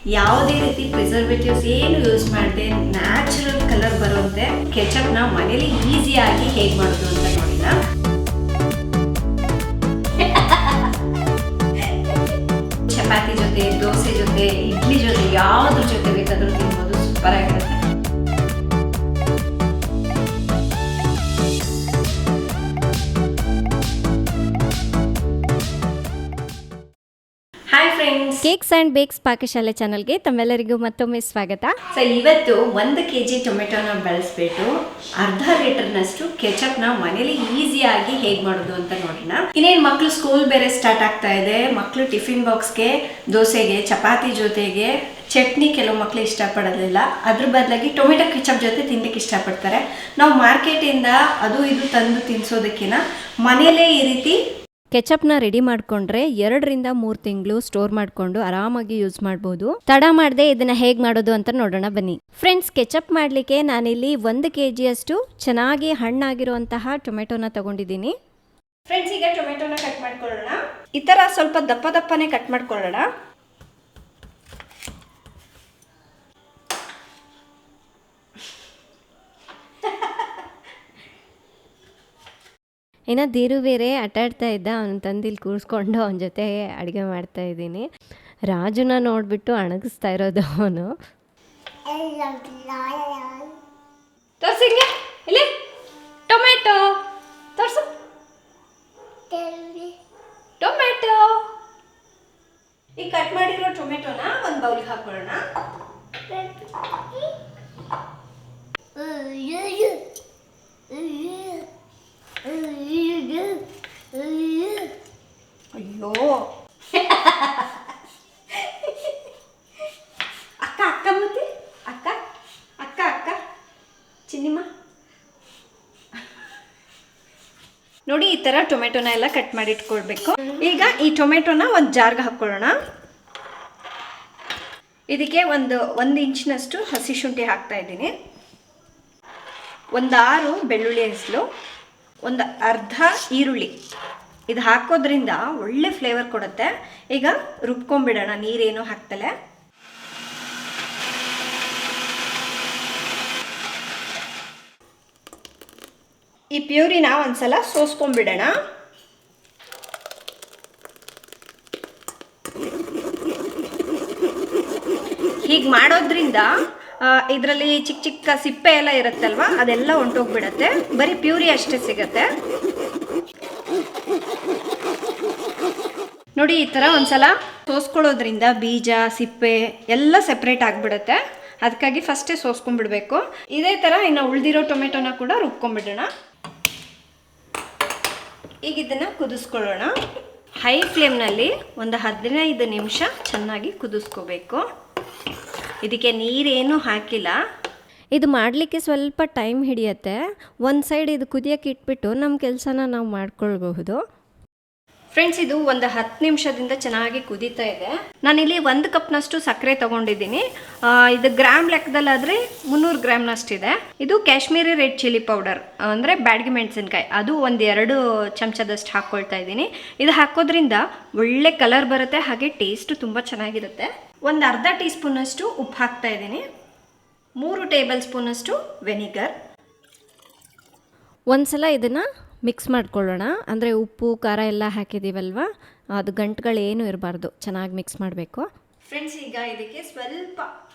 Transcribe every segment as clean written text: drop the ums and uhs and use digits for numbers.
ಯಾವುದೇ ರೀತಿ ಪ್ರಿಸರ್ವೇಟಿವ್ಸ್ ಏನು ಯೂಸ್ ಮಾಡದೆ ನ್ಯಾಚುರಲ್ ಕಲರ್ ಬರುವಂತೆ ಕೆಚಪ್ನ ಮನೇಲಿ ಈಸಿಯಾಗಿ ಹೇಗೆ ಮಾಡೋದು ಅಂತ ನೋಡಿನ. ಚಪಾತಿ ಜೊತೆ, ದೋಸೆ ಜೊತೆ, ಇಡ್ಲಿ ಜೊತೆ, ಯಾವುದ್ರ ಜೊತೆ ಬೇಕಾದ್ರೂ ತಿನ್ಬೋದು. ಸೂಪರ್ ಆಗಿರುತ್ತೆ. Hi friends, cakes and bakes ಪಾಕಶಾಲೆ ಚಾನಲ್ಗೆ ತಮ್ಮೆಲ್ಲರಿಗೂ ಮತ್ತೊಮ್ಮೆ ಸ್ವಾಗತ. ಸೊ ಇವತ್ತು 1 kg ಟೊಮೆಟೊನ ಬಳಸ್ಬಿಟ್ಟು ಅರ್ಧ ಲೀಟರ್ನಷ್ಟು ಕೆಚಪ್ನ ಮನೇಲಿ ಈಸಿಯಾಗಿ ಹೇಗೆ ಮಾಡೋದು ಅಂತ ನೋಡೋಣ. ಇನ್ನೇನು ಮಕ್ಕಳು ಸ್ಕೂಲ್ ಬೇರೆ ಸ್ಟಾರ್ಟ್ ಆಗ್ತಾ ಇದೆ. ಮಕ್ಕಳು ಟಿಫಿನ್ ಬಾಕ್ಸ್ಗೆ, ದೋಸೆಗೆ, ಚಪಾತಿ ಜೊತೆಗೆ ಚಟ್ನಿ ಕೆಲವು ಮಕ್ಕಳು ಇಷ್ಟಪಡೋದಿಲ್ಲ. ಅದ್ರ ಬದಲಾಗಿ ಟೊಮೆಟೊ ಕೆಚಪ್ ಜೊತೆ ತಿನ್ಲಿಕ್ಕೆ ಇಷ್ಟಪಡ್ತಾರೆ. ನಾವು ಮಾರ್ಕೆಟಿಂದ ಅದು ಇದು ತಂದು ತಿನ್ಸೋದಕ್ಕಿಂತ ಮನೇಲೇ ಈ ರೀತಿ ಕೆಚಪ್ನ ರೆಡಿ ಮಾಡಿಕೊಂಡ್ರೆ 2-3 ತಿಂಗಳು ಸ್ಟೋರ್ ಮಾಡಿಕೊಂಡು ಆರಾಮಾಗಿ ಯೂಸ್ ಮಾಡ್ಬೋದು. ತಡ ಮಾಡದೆ ಇದನ್ನ ಹೇಗೆ ಮಾಡೋದು ಅಂತ ನೋಡೋಣ ಬನ್ನಿ. ಫ್ರೆಂಡ್ಸ್, ಕೆಚಪ್ ಮಾಡಲಿಕ್ಕೆ ನಾನಿಲ್ಲಿ 1 kg ಅಷ್ಟು ಚೆನ್ನಾಗಿ ಹಣ್ಣಾಗಿರುವಂತಹ ಟೊಮೆಟೊನ ತಗೊಂಡಿದ್ದೀನಿ. ಫ್ರೆಂಡ್ಸ್, ಈಗ ಟೊಮೆಟೊನ ಕಟ್ ಮಾಡ್ಕೊಳ್ಳೋಣ. ಈ ಥರ ಸ್ವಲ್ಪ ದಪ್ಪ ದಪ್ಪನೇ ಕಟ್ ಮಾಡ್ಕೊಳ್ಳೋಣ. ಇನ್ನು ಧೀರು ಬೇರೆ ಆಟಾಡ್ತಾ ಇದ್ದ. ಅವನ ತಂದಿಲ್ಲಿ ಕೂರಿಸ್ಕೊಂಡು ಅವನ ಜೊತೆ ಅಡುಗೆ ಮಾಡ್ತಾ ಇದ್ದೀನಿ. ರಾಜುನ ನೋಡಿಬಿಟ್ಟು ಅಣಗಿಸ್ತಾ ಇರೋದು ಅವನು. ತೋರ್ಸಿಂಗೆ ಇಲ್ಲಿ ಟೊಮೆಟೊ ತೋರ್ಸು. ಟೊಮೆಟೊ ಈ ಕಟ್ ಮಾಡಿರೋ ಟೊಮೆಟೊನ ಒಂದು ಬೌಲ್ಗೆ ಹಾಕೊಳ್ಳೋಣ. ಅಯ್ಯೋ ಅಕ್ಕ ಅಕ್ಕ ಮತ್ತೆ ಅಕ್ಕ ಅಕ್ಕ ಅಕ್ಕ ಚಿನ್ನಿಮ್ಮ ನೋಡಿ, ಈ ತರ ಟೊಮೆಟೊನ ಎಲ್ಲ ಕಟ್ ಮಾಡಿ ಇಟ್ಕೊಳ್ಬೇಕು. ಈಗ ಈ ಟೊಮೆಟೊನ ಒಂದು ಜಾರ್ಗೆ ಹಾಕೊಳ್ಳೋಣ. ಇದಕ್ಕೆ ಒಂದು ಇಂಚಿನಷ್ಟು ಹಸಿ ಶುಂಠಿ ಹಾಕ್ತಾ ಇದ್ದೀನಿ. 6 ಬೆಳ್ಳುಳ್ಳಿ ಹೆಸಲು, ಒಂದು ಅರ್ಧ ಈರುಳ್ಳಿ. ಇದು ಹಾಕೋದ್ರಿಂದ ಒಳ್ಳೆ ಫ್ಲೇವರ್ ಕೊಡುತ್ತೆ. ಈಗ ರುಬ್ಕೊಂಡ್ಬಿಡೋಣ, ನೀರೇನು ಹಾಕ್ತಲೆ. ಈ ಪ್ಯೂರಿನ ಒಂದ್ಸಲ ಸೋಸ್ಕೊಂಡ್ಬಿಡೋಣ. ಹೀಗೆ ಮಾಡೋದ್ರಿಂದ ಇದರಲ್ಲಿ ಚಿಕ್ಕ ಚಿಕ್ಕ ಸಿಪ್ಪೆ ಎಲ್ಲ ಇರುತ್ತಲ್ವ, ಅದೆಲ್ಲ ಹೊಂಟೋಗ್ಬಿಡತ್ತೆ. ಬರೀ ಪ್ಯೂರಿ ಅಷ್ಟೇ ಸಿಗತ್ತೆ. ನೋಡಿ, ಈ ಥರ ಒಂದ್ಸಲ ಸೋಸ್ಕೊಳ್ಳೋದ್ರಿಂದ ಬೀಜ, ಸಿಪ್ಪೆ ಎಲ್ಲ ಸೆಪ್ರೇಟ್ ಆಗಿಬಿಡುತ್ತೆ. ಅದಕ್ಕಾಗಿ ಫಸ್ಟೇ ಸೋಸ್ಕೊಂಡ್ಬಿಡ್ಬೇಕು. ಇದೇ ಥರ ಇನ್ನು ಉಳಿದಿರೋ ಟೊಮೆಟೊನ ಕೂಡ ರುಬ್ಕೊಂಡ್ಬಿಡೋಣ. ಈಗ ಇದನ್ನು ಕುದಿಸ್ಕೊಳ್ಳೋಣ. ಹೈ ಫ್ಲೇಮ್ನಲ್ಲಿ ಒಂದು 15 ನಿಮಿಷ ಚೆನ್ನಾಗಿ ಕುದಿಸ್ಕೋಬೇಕು. ಇದಕ್ಕೆ ನೀರೇನು ಹಾಕಿಲ್ಲ. ಇದು ಮಾಡಲಿಕ್ಕೆ ಸ್ವಲ್ಪ ಟೈಮ್ ಹಿಡಿಯುತ್ತೆ. ಒಂದು ಸೈಡ್ ಇದು ಕುದಿಯೋಕ್ಕೆ ಇಟ್ಬಿಟ್ಟು ನಮ್ಮ ಕೆಲಸನ ನಾವು ಮಾಡ್ಕೊಳ್ಬಹುದು. ಫ್ರೆಂಡ್ಸ್, ಇದು ಒಂದು 10 ನಿಮಿಷದಿಂದ ಚೆನ್ನಾಗಿ ಕುದೀತಾ ಇದೆ. ನಾನಿಲ್ಲಿ 1 ಕಪ್ನಷ್ಟು ಸಕ್ಕರೆ ತೊಗೊಂಡಿದ್ದೀನಿ. ಇದು ಗ್ರಾಮ್ ಲೆಕ್ಕದಲ್ಲಾದರೆ 300 ಗ್ರಾಮ್ನಷ್ಟಿದೆ. ಇದು ಕಾಶ್ಮೀರಿ ರೆಡ್ ಚಿಲ್ಲಿ ಪೌಡರ್ ಅಂದರೆ ಬ್ಯಾಡಗಿ ಮೆಣಸಿನ್ಕಾಯಿ, ಅದು 1-2 ಚಮಚದಷ್ಟು ಹಾಕ್ಕೊಳ್ತಾ ಇದ್ದೀನಿ. ಇದು ಹಾಕೋದ್ರಿಂದ ಒಳ್ಳೆ ಕಲರ್ ಬರುತ್ತೆ, ಹಾಗೆ ಟೇಸ್ಟು ತುಂಬ ಚೆನ್ನಾಗಿರುತ್ತೆ. ಒಂದು ಅರ್ಧ ಟೀ ಸ್ಪೂನಷ್ಟು ಉಪ್ಪು ಹಾಕ್ತಾ ಇದ್ದೀನಿ. 3 ಟೇಬಲ್ ಸ್ಪೂನಷ್ಟು ವೆನಿಗರ್. ಒಂದ್ಸಲ ಇದನ್ನು ಮಿಕ್ಸ್ ಮಾಡ್ಕೊಳ್ಳೋಣ. ಅಂದರೆ ಉಪ್ಪು ಖಾರ ಎಲ್ಲ ಹಾಕಿದ್ದೀವಲ್ವ, ಅದು ಗಂಟುಗಳೇನು ಇರಬಾರ್ದು, ಚೆನ್ನಾಗಿ ಮಿಕ್ಸ್ ಮಾಡಬೇಕು. ಫ್ರೆಂಡ್ಸ್, ಈಗ ಇದಕ್ಕೆ ಸ್ವಲ್ಪ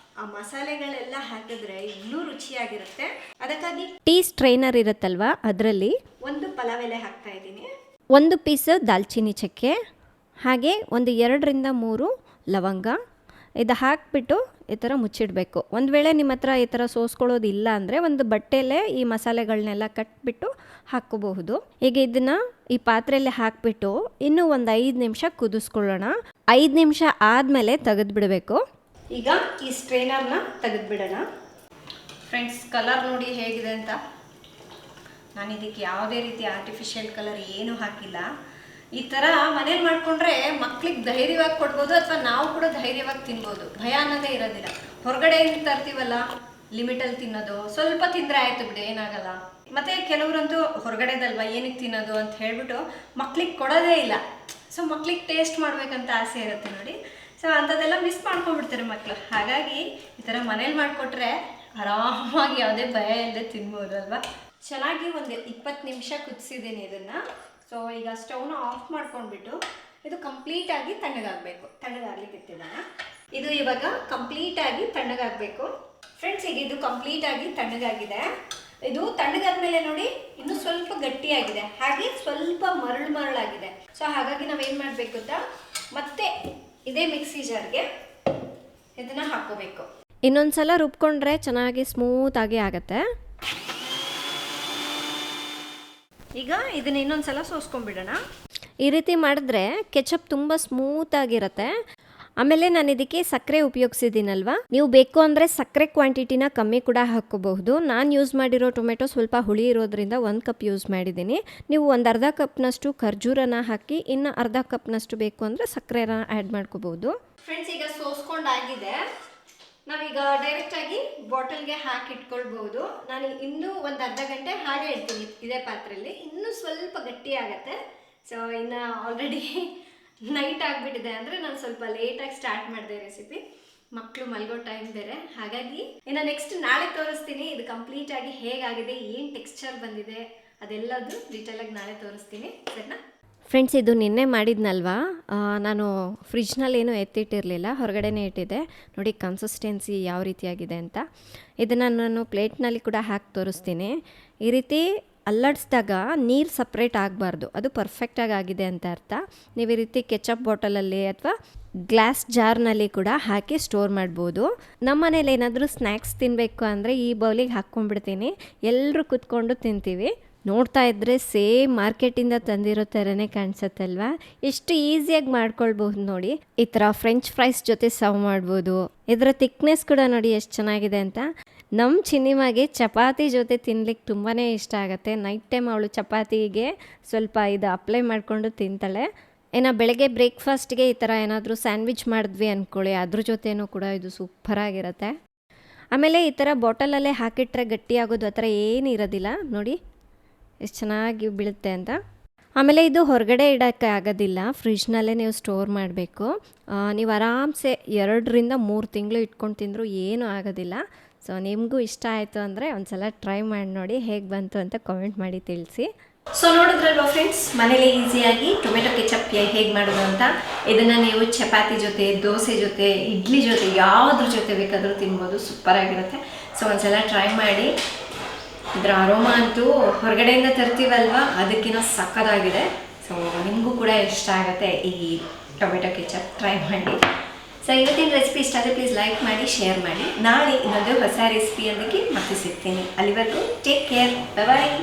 ಮಸಾಲೆಗಳೆಲ್ಲ ಹಾಕಿದ್ರೆ ಇನ್ನೂ ರುಚಿಯಾಗಿರುತ್ತೆ. ಅದಕ್ಕಾಗಿ ಟೀ ಸ್ಟ್ರೈನರ್ ಇರುತ್ತಲ್ವ, ಅದರಲ್ಲಿ ಒಂದು ಪಲಾವ್ ಎಲೆ ಹಾಕ್ತಾ ಇದ್ದೀನಿ. 1 ಪೀಸ್ ದಾಲ್ಚಿನ್ನಿ ಚಕ್ಕೆ, ಹಾಗೆ ಒಂದು 2-3 ಲವಂಗ. ಇದು ಹಾಕಿಬಿಟ್ಟು ಈ ಥರ ಮುಚ್ಚಿಡಬೇಕು. ಒಂದು ವೇಳೆ ನಿಮ್ಮ ಹತ್ರ ಈ ಥರ ಸೋಸ್ಕೊಳ್ಳೋದಿಲ್ಲ ಅಂದರೆ ಒಂದು ಬಟ್ಟೆಯಲ್ಲೇ ಈ ಮಸಾಲೆಗಳನ್ನೆಲ್ಲ ಕಟ್ಬಿಟ್ಟು ಹಾಕ್ಕೋಬಹುದು. ಈಗ ಇದನ್ನು ಈ ಪಾತ್ರೆಯಲ್ಲಿ ಹಾಕಿಬಿಟ್ಟು ಇನ್ನೂ ಒಂದು 5 ನಿಮಿಷ ಕುದಿಸ್ಕೊಳ್ಳೋಣ. 5 ನಿಮಿಷ ಆದಮೇಲೆ ತೆಗೆದುಬಿಡಬೇಕು. ಈಗ ಈ ಸ್ಟ್ರೈನರ್ನ ತೆಗೆದುಬಿಡೋಣ. ಫ್ರೆಂಡ್ಸ್, ಕಲರ್ ನೋಡಿ ಹೇಗಿದೆ ಅಂತ. ನಾನು ಇದಕ್ಕೆ ಯಾವುದೇ ರೀತಿ ಆರ್ಟಿಫಿಷಿಯಲ್ ಕಲರ್ ಏನೂ ಹಾಕಿಲ್ಲ. ಈ ಥರ ಮನೇಲಿ ಮಾಡಿಕೊಂಡ್ರೆ ಮಕ್ಳಿಗೆ ಧೈರ್ಯವಾಗಿ ಕೊಡ್ಬೋದು, ಅಥವಾ ನಾವು ಕೂಡ ಧೈರ್ಯವಾಗಿ ತಿನ್ಬೋದು. ಭಯ ಅನ್ನೋದೇ ಇರೋದಿಲ್ಲ. ಹೊರಗಡೆಯಿಂದ ತರ್ತೀವಲ್ಲ, ಲಿಮಿಟಲ್ಲಿ ತಿನ್ನೋದು, ಸ್ವಲ್ಪ ತಿಂದರೆ ಆಯಿತು ಬಿಡಿ, ಏನಾಗಲ್ಲ. ಮತ್ತು ಕೆಲವರಂತೂ ಹೊರಗಡೆದಲ್ವ ಏನಕ್ಕೆ ತಿನ್ನೋದು ಅಂತ ಹೇಳಿಬಿಟ್ಟು ಮಕ್ಳಿಗೆ ಕೊಡೋದೇ ಇಲ್ಲ. ಸೊ ಮಕ್ಳಿಗೆ ಟೇಸ್ಟ್ ಮಾಡಬೇಕಂತ ಆಸೆ ಇರುತ್ತೆ ನೋಡಿ. ಸೊ ಅಂಥದ್ದೆಲ್ಲ ಮಿಸ್ ಮಾಡ್ಕೊಂಡ್ಬಿಡ್ತಾರೆ ಮಕ್ಕಳು. ಹಾಗಾಗಿ ಈ ಥರ ಮನೇಲಿ ಮಾಡಿಕೊಟ್ರೆ ಆರಾಮಾಗಿ ಯಾವುದೇ ಭಯ ಇಲ್ಲದೆ ತಿನ್ಬೋದು ಅಲ್ವಾ. ಚೆನ್ನಾಗಿ ಒಂದು 20 ನಿಮಿಷ ಕುದಿಸಿದ್ದೀನಿ ಇದನ್ನು. ಸೊ ಈಗ ಸ್ಟವ್ನ ಆಫ್ ಮಾಡ್ಕೊಂಡ್ಬಿಟ್ಟು ಇದು ಕಂಪ್ಲೀಟಾಗಿ ತಣ್ಣಗಾಗಬೇಕು. ತಣ್ಣಗಾಗ್ಲಿಕ್ಕೆ ಇಟ್ಟಿದ್ದಾನೆ. ಇದು ಇವಾಗ ಕಂಪ್ಲೀಟಾಗಿ ತಣ್ಣಗಾಗಬೇಕು ಫ್ರೆಂಡ್ಸ್. ಈಗ ಇದು ಕಂಪ್ಲೀಟಾಗಿ ತಣ್ಣಗಾಗಿದೆ. ಇದು ತಣ್ಣಗಾದ್ಮೇಲೆ ನೋಡಿ ಇನ್ನೂ ಸ್ವಲ್ಪ ಗಟ್ಟಿಯಾಗಿದೆ, ಹಾಗೆ ಸ್ವಲ್ಪ ಮರಳಾಗಿದೆ. ಸೊ ಹಾಗಾಗಿ ನಾವೇನು ಮಾಡಬೇಕು ಅಂತ ಮತ್ತೆ ಇದೇ ಮಿಕ್ಸಿ ಜಾರ್ಗೆ ಇದನ್ನು ಹಾಕೋಬೇಕು. ಇನ್ನೊಂದ್ಸಲ ರುಬ್ಕೊಂಡ್ರೆ ಚೆನ್ನಾಗಿ ಸ್ಮೂತಾಗಿ ಆಗುತ್ತೆ. ಈಗ ಇದನ್ನ ಇನ್ನೊಂದ್ಸಲ ಸೋಸ್ಕೊಂಡ್ಬಿಡೋಣ. ಈ ರೀತಿ ಮಾಡಿದ್ರೆ ಕೆಚಪ್ ತುಂಬ ಸ್ಮೂತಾಗಿರುತ್ತೆ. ಆಮೇಲೆ ನಾನು ಇದಕ್ಕೆ ಸಕ್ಕರೆ ಉಪಯೋಗಿಸಿದ್ದೀನಲ್ವ, ನೀವು ಬೇಕು ಅಂದರೆ ಸಕ್ಕರೆ ಕ್ವಾಂಟಿಟಿನ ಕಮ್ಮಿ ಕೂಡ ಹಾಕ್ಕೋಬಹುದು. ನಾನು ಯೂಸ್ ಮಾಡಿರೋ ಟೊಮೆಟೊ ಸ್ವಲ್ಪ ಹುಳಿ ಇರೋದ್ರಿಂದ 1 ಕಪ್ ಯೂಸ್ ಮಾಡಿದ್ದೀನಿ. ನೀವು ಒಂದು ಅರ್ಧ ಕಪ್ನಷ್ಟು ಖರ್ಜೂರನ ಹಾಕಿ ಇನ್ನು ಅರ್ಧ ಕಪ್ನಷ್ಟು ಬೇಕು ಅಂದರೆ ಸಕ್ಕರೆನ ಆ್ಯಡ್ ಮಾಡ್ಕೋಬಹುದು. ಫ್ರೆಂಡ್ಸ್ ಈಗ ಸೋಸ್ಕೊಂಡಾಗಿದೆ. ನಾವೀಗ ಡೈರೆಕ್ಟಾಗಿ ಬಾಟಲ್ಗೆ ಹಾಕಿ ಇಟ್ಕೊಳ್ಬಹುದು. ನಾನು ಇನ್ನೂ ಒಂದು ಅರ್ಧ ಗಂಟೆ ಹಾಗೆ ಇಡ್ತೀನಿ ಇದೇ ಪಾತ್ರೆಯಲ್ಲಿ. ಇನ್ನೂ ಸ್ವಲ್ಪ ಗಟ್ಟಿ ಆಗುತ್ತೆ. ಸೊ ಇನ್ನು ಆಲ್ರೆಡಿ ನೈಟ್ ಆಗಿಬಿಟ್ಟಿದೆ ಅಂದರೆ ನಾನು ಸ್ವಲ್ಪ ಲೇಟಾಗಿ ಸ್ಟಾರ್ಟ್ ಮಾಡಿದೆ ರೆಸಿಪಿ. ಮಕ್ಕಳು ಮಲ್ಗೋ ಟೈಮ್ ಬೇರೆ, ಹಾಗಾಗಿ ಇನ್ನು ನೆಕ್ಸ್ಟ್ ನಾಳೆ ತೋರಿಸ್ತೀನಿ ಇದು ಕಂಪ್ಲೀಟಾಗಿ ಹೇಗಾಗಿದೆ, ಏನು ಟೆಕ್ಸ್ಚರ್ ಬಂದಿದೆ ಅದೆಲ್ಲದು ಡೀಟೇಲಾಗಿ ನಾಳೆ ತೋರಿಸ್ತೀನಿ. ಸರಿನಾ ಫ್ರೆಂಡ್ಸ್, ಇದು ನಿನ್ನೆ ಮಾಡಿದ್ನಲ್ವಾ, ನಾನು ಫ್ರಿಜ್ನಲ್ಲಿ ಏನೂ ಎತ್ತಿಟ್ಟಿರಲಿಲ್ಲ, ಹೊರಗಡೆನೇ ಇಟ್ಟಿದ್ದೆ. ನೋಡಿ ಕನ್ಸಿಸ್ಟೆನ್ಸಿ ಯಾವ ರೀತಿಯಾಗಿದೆ ಅಂತ. ಇದನ್ನು ನಾನು ಪ್ಲೇಟ್ನಲ್ಲಿ ಕೂಡ ಹಾಕಿ ತೋರಿಸ್ತೀನಿ. ಈ ರೀತಿ ಅಲ್ಲಾಡಿಸಿದಾಗ ನೀರು ಸಪ್ರೇಟ್ ಆಗಬಾರ್ದು, ಅದು ಪರ್ಫೆಕ್ಟಾಗಿ ಆಗಿದೆ ಅಂತ ಅರ್ಥ. ನೀವು ಈ ರೀತಿ ಕೆಚಪ್ ಬಾಟಲಲ್ಲಿ ಅಥವಾ ಗ್ಲಾಸ್ ಜಾರ್ನಲ್ಲಿ ಕೂಡ ಹಾಕಿ ಸ್ಟೋರ್ ಮಾಡ್ಬೋದು. ನಮ್ಮ ಮನೇಲಿ ಏನಾದರೂ ಸ್ನ್ಯಾಕ್ಸ್ ತಿನ್ನಬೇಕು ಅಂದರೆ ಈ ಬೌಲಿಗೆ ಹಾಕ್ಕೊಂಡ್ಬಿಡ್ತೀನಿ, ಎಲ್ಲರೂ ಕೂತ್ಕೊಂಡು ತಿಂತೀವಿ. ನೋಡ್ತಾ ಇದ್ದರೆ ಸೇಮ್ ಮಾರ್ಕೆಟಿಂದ ತಂದಿರೋ ಥರನೇ ಕಾಣಿಸುತ್ತಲ್ವಾ. ಎಷ್ಟು ಈಸಿಯಾಗಿ ಮಾಡ್ಕೊಳ್ಬಹುದು ನೋಡಿ. ಈ ಥರ ಫ್ರೆಂಚ್ ಫ್ರೈಸ್ ಜೊತೆ ಸರ್ವ್ ಮಾಡ್ಬೋದು. ಇದರ ಥಿಕ್ನೆಸ್ ಕೂಡ ನೋಡಿ ಎಷ್ಟು ಚೆನ್ನಾಗಿದೆ ಅಂತ. ನಮ್ಮ ಚಿನ್ನಿಮಾಗೆ ಚಪಾತಿ ಜೊತೆ ತಿನ್ಲಿಕ್ಕೆ ತುಂಬಾ ಇಷ್ಟ ಆಗುತ್ತೆ. ನೈಟ್ ಟೈಮ್ ಅವಳು ಚಪಾತಿಗೆ ಸ್ವಲ್ಪ ಇದು ಅಪ್ಲೈ ಮಾಡಿಕೊಂಡು ತಿಂತಾಳೆ. ಇನ್ನು ಬೆಳಗ್ಗೆ ಬ್ರೇಕ್ಫಾಸ್ಟ್ಗೆ ಈ ಥರ ಏನಾದರೂ ಸ್ಯಾಂಡ್ವಿಚ್ ಮಾಡಿದ್ವಿ ಅಂದ್ಕೊಳ್ಳಿ, ಅದ್ರ ಜೊತೆನೂ ಕೂಡ ಇದು ಸೂಪರಾಗಿರುತ್ತೆ. ಆಮೇಲೆ ಈ ಥರ ಬಾಟಲಲ್ಲೇ ಹಾಕಿಟ್ರೆ ಗಟ್ಟಿಯಾಗೋದು ಆ ಥರ ಏನೂ ಇರೋದಿಲ್ಲ ನೋಡಿ ಎಷ್ಟು ಚೆನ್ನಾಗಿ ಬೀಳುತ್ತೆ ಅಂತ. ಆಮೇಲೆ ಇದು ಹೊರಗಡೆ ಇಡೋಕ್ಕೆ ಆಗೋದಿಲ್ಲ, ಫ್ರಿಜ್ನಲ್ಲೇ ನೀವು ಸ್ಟೋರ್ ಮಾಡಬೇಕು. ನೀವು ಆರಾಮ್ಸೆ 2 ರಿಂದ 3 ತಿಂಗಳು ಇಟ್ಕೊಂಡು ತಿಂದರೂ ಏನೂ ಆಗೋದಿಲ್ಲ. ಸೊ ನಿಮಗೂ ಇಷ್ಟ ಆಯಿತು ಅಂದರೆ ಒಂದು ಸಲ ಟ್ರೈ ಮಾಡಿ ನೋಡಿ, ಹೇಗೆ ಬಂತು ಅಂತ ಕಾಮೆಂಟ್ ಮಾಡಿ ತಿಳಿಸಿ. ಸೊ ನೋಡಿದ್ರಲ್ವಾ ಫ್ರೆಂಡ್ಸ್, ಮನೇಲಿ ಈಸಿಯಾಗಿ ಟೊಮೆಟೊ ಕೆಚಪ್ ಹೇಗೆ ಮಾಡೋದು ಅಂತ. ಇದನ್ನು ನೀವು ಚಪಾತಿ ಜೊತೆ, ದೋಸೆ ಜೊತೆ, ಇಡ್ಲಿ ಜೊತೆ, ಯಾವುದ್ರ ಜೊತೆ ಬೇಕಾದರೂ ತಿನ್ಬೋದು, ಸೂಪರಾಗಿರುತ್ತೆ. ಸೊ ಒಂದ್ಸಲ ಟ್ರೈ ಮಾಡಿ. ಇದರ ಅರೋಮಾ ಅಂತೂ ಹೊರಗಡೆಯಿಂದ ತರ್ತೀವಲ್ವ, ಅದಕ್ಕಿಂತ ಸಕ್ಕತ್ತಾಗಿದೆ. ಸೊ ನಿಮಗೂ ಕೂಡ ಇಷ್ಟ ಆಗುತ್ತೆ ಈ ಟೊಮೆಟೊ ಕೆಚಪ್, ಟ್ರೈ ಮಾಡಿ. ಸೊ ಇವತ್ತಿನ ರೆಸಿಪಿ ಇಷ್ಟ ಆದರೆ ಪ್ಲೀಸ್ ಲೈಕ್ ಮಾಡಿ, ಶೇರ್ ಮಾಡಿ. ನಾಳೆ ಇನ್ನೊಂದು ಹೊಸ ರೆಸಿಪಿಯೊಂದಿಗೆ ಮತ್ತೆ ಸಿಗ್ತೀನಿ. ಅಲ್ಲಿವರೆಗೂ ಟೇಕ್ ಕೇರ್, ಬಾಯ್.